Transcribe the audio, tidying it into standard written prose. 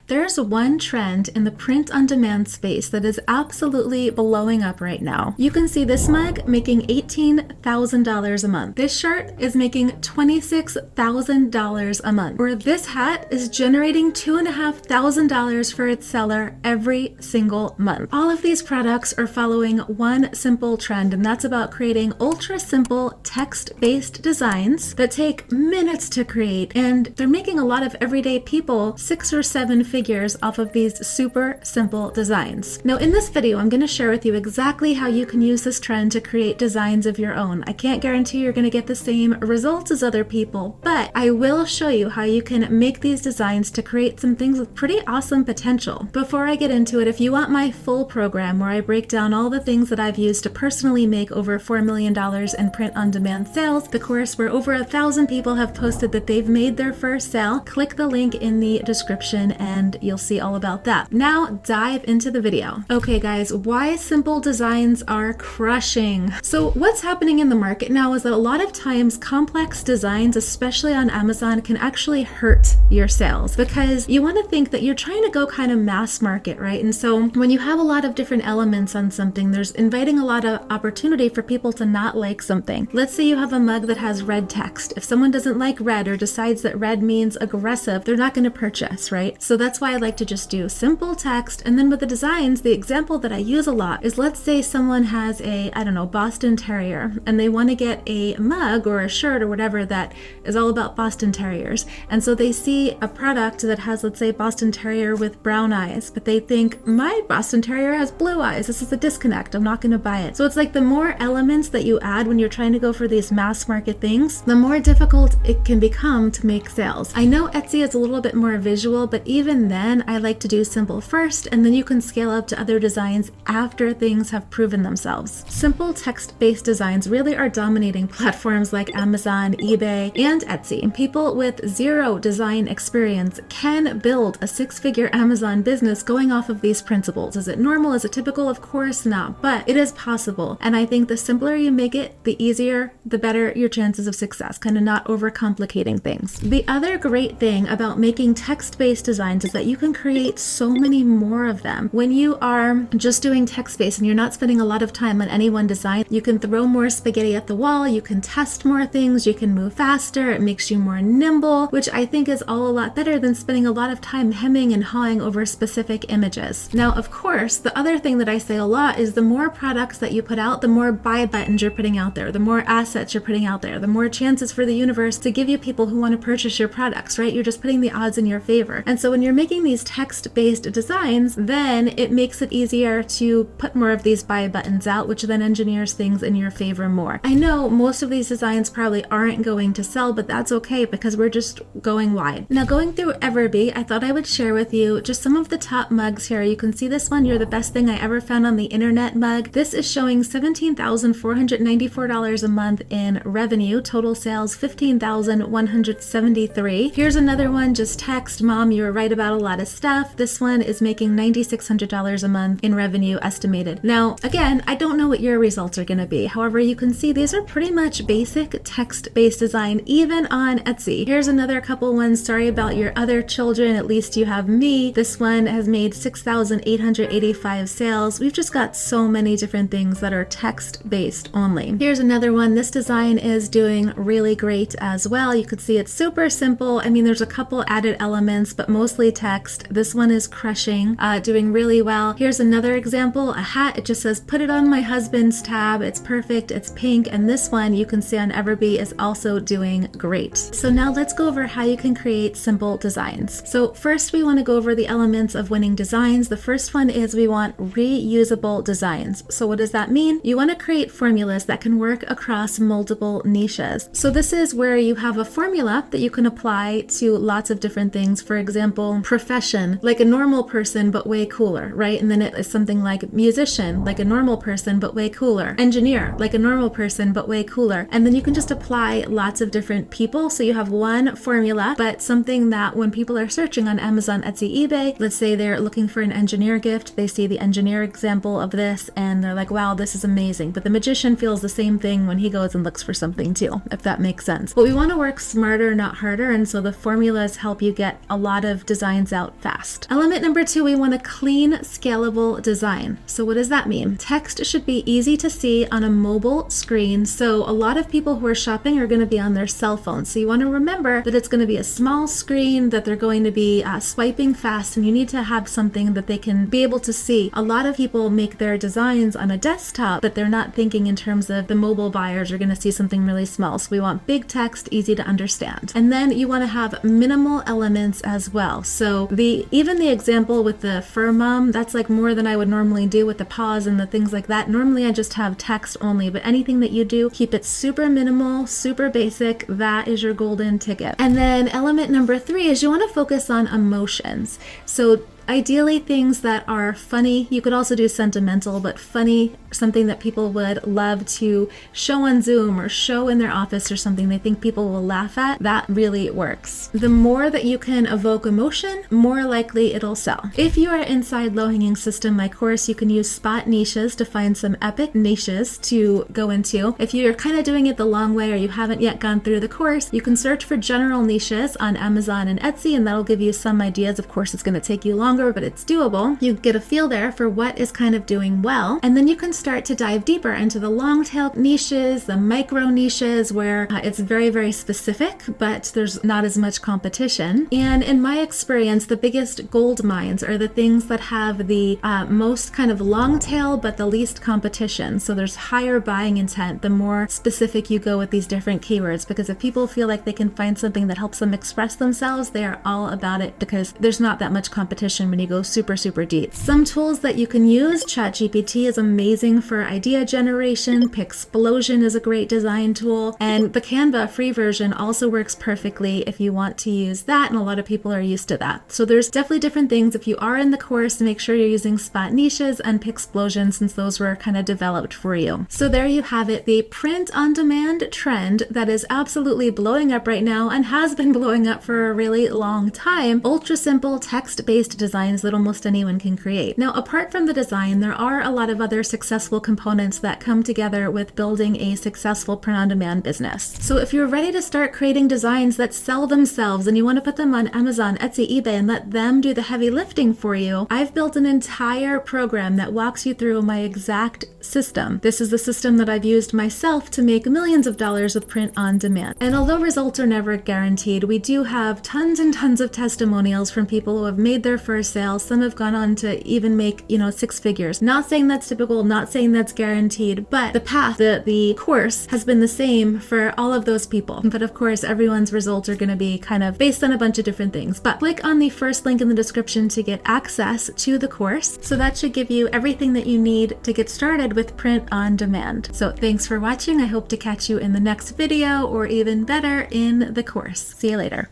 There's one trend in the print-on-demand space that is absolutely blowing up right now. You can see this mug making $18,000 a month. This shirt is making $26,000 a month. Or this hat is generating $2,500 for its seller every single month. All of these products are following one simple trend, and that's about creating ultra simple text-based designs that take minutes to create, and they're making a lot of everyday people 6 or 7 figures off of these super simple designs. Now in this video, I'm going to share with you exactly how you can use this trend to create designs of your own. I can't guarantee you're going to get the same results as other people, but I will show you how you can make these designs to create some things with pretty awesome potential. Before I get into it, if you want my full program where I break down all the things that I've used to personally make over $4 million in print-on-demand sales, the course where over 1,000 people have posted that they've made their first sale, click the link in the description and you'll see all about that. Now dive into the video. Okay guys, why simple designs are crushing. So what's happening in the market now is that a lot of times complex designs, especially on Amazon, can actually hurt your sales because you want to think that you're trying to go kind of mass market, right? And so when you have a lot of different elements on something, there's inviting a lot of opportunity for people to not like something. Let's say you have a mug that has red text. If someone doesn't like red or decides that red means aggressive, they're not going to purchase, right? So that's why I like to just do simple text. And then with the designs, the example that I use a lot is, let's say someone has a, I don't know, Boston Terrier, and they want to get a mug or a shirt or whatever that is all about Boston Terriers. And so they see a product that has, let's say, Boston Terrier with brown eyes, but they think my Boston Terrier has blue eyes. This is a disconnect. I'm not going to buy it. So it's like the more elements that you add when you're trying to go for these mass market things, the more difficult it can become to make sales. I know Etsy is a little bit more visual, but even then I like to do simple first, and then you can scale up to other designs after things have proven themselves. Simple text-based designs really are dominating platforms like Amazon, eBay, and Etsy. People with zero design experience can build a 6-figure Amazon business going off of these principles. Is it normal? Is it typical? Of course not, but it is possible. And I think the simpler you make it, the easier, the better your chances of success, kind of not overcomplicating things. The other great thing about making text-based designs is that you can create so many more of them. When you are just doing text-based and you're not spending a lot of time on any one design, you can throw more spaghetti at the wall, you can test more things, you can move faster, it makes you more nimble, which I think is all a lot better than spending a lot of time hemming and hawing over specific images. Now, of course, the other thing that I say a lot is the more products that you put out, the more buy buttons you're putting out there, the more assets you're putting out there, the more chances for the universe to give you people who want to purchase your products, right? You're just putting the odds in your favor. And so when you're making these text-based designs, then it makes it easier to put more of these buy buttons out, which then engineers things in your favor more. I know most of these designs probably aren't going to sell, but that's okay because we're just going wide. Now, going through Everbee, I thought I would share with you just some of the top mugs here. You can see this one, "You're the best thing I ever found on the internet" mug. This is showing $17,494 a month in revenue, total sales $15,173. Here's another one, just text, "Mom, you were right about a lot of stuff." This one is making $9,600 a month in revenue estimated. Now, again, I don't know what your results are going to be. However, you can see these are pretty much basic text-based design, even on Etsy. Here's another couple ones, "Sorry about your other children, at least you have me." This one has made 6,885 sales. We've just got so many different things that are text-based only. Here's another one. This design is doing really great as well. You could see it's super simple. I mean, there's a couple added elements, but mostly text. This one is crushing, doing really well. Here's another example, a hat. It just says, "Put it on my husband's tab." It's perfect. It's pink. And this one you can see on Everbee is also doing great. So now let's go over how you can create simple designs. So first we want to go over the elements of winning designs. The first one is we want reusable designs. So what does that mean? You want to create formulas that can work across multiple niches. So this is where you have a formula that you can apply to lots of different things. For example, profession, like a normal person but way cooler, right? And then it is something like musician, like a normal person but way cooler. Engineer, like a normal person but way cooler. And then you can just apply lots of different people. So you have one formula, but something that when people are searching on Amazon, Etsy, eBay, let's say they're looking for an engineer gift, they see the engineer example of this and they're like, wow, this is amazing. But the magician feels the same thing when he goes and looks for something too, if that makes sense. But we want to work smarter, not harder. And so the formulas help you get a lot of designs designs out fast. Element number 2, we want a clean, scalable design. So what does that mean? Text should be easy to see on a mobile screen. So a lot of people who are shopping are going to be on their cell phone. So you want to remember that it's going to be a small screen, that they're going to be swiping fast, and you need to have something that they can be able to see. A lot of people make their designs on a desktop, but they're not thinking in terms of the mobile buyers are going to see something really small. So we want big text, easy to understand. And then you want to have minimal elements as well. So even the example with the fur mom, that's like more than I would normally do with the paws and the things like that. Normally I just have text only, but anything that you do, keep it super minimal, super basic. That is your golden ticket. And then element number 3 is you want to focus on emotions. So ideally things that are funny. You could also do sentimental, but funny, something that people would love to show on Zoom or show in their office or something they think people will laugh at. That really works. The more that you can evoke emotion, more likely it'll sell. If you are inside Low Hanging System, my course, you can use spot niches to find some epic niches to go into. If you're kind of doing it the long way or you haven't yet gone through the course, you can search for general niches on Amazon and Etsy, and that'll give you some ideas. Of course, it's going to take you longer, but it's doable. You get a feel there for what is kind of doing well, and then you can start to dive deeper into the long tail niches, the micro niches where it's very, very specific, but there's not as much competition. And in my experience, the biggest gold mines are the things that have the most kind of long tail, but the least competition. So there's higher buying intent the more specific you go with these different keywords, because if people feel like they can find something that helps them express themselves, they are all about it, because there's not that much competition when you go super, super deep. Some tools that you can use, ChatGPT is amazing for idea generation, Pixplosion is a great design tool, and the Canva free version also works perfectly if you want to use that, and a lot of people are used to that. So there's definitely different things. If you are in the course, make sure you're using spot niches and Pixplosion, since those were kind of developed for you. So there you have it, the print on demand trend that is absolutely blowing up right now and has been blowing up for a really long time. Ultra simple text-based designs that almost anyone can create. Now, apart from the design, there are a lot of other successful components that come together with building a successful print-on-demand business. So if you're ready to start creating designs that sell themselves and you want to put them on Amazon, Etsy, eBay, and let them do the heavy lifting for you, I've built an entire program that walks you through my exact system. This is the system that I've used myself to make millions of dollars with print on demand. And although results are never guaranteed, we do have tons and tons of testimonials from people who have made their first sale. Some have gone on to even make, 6 figures. Not saying that's typical, not saying that's guaranteed, but the path, the course has been the same for all of those people. But of course, everyone's results are going to be kind of based on a bunch of different things. But click on the first link in the description to get access to the course. So that should give you everything that you need to get started with print on demand. So thanks for watching. I hope to catch you in the next video, or even better, in the course. See you later.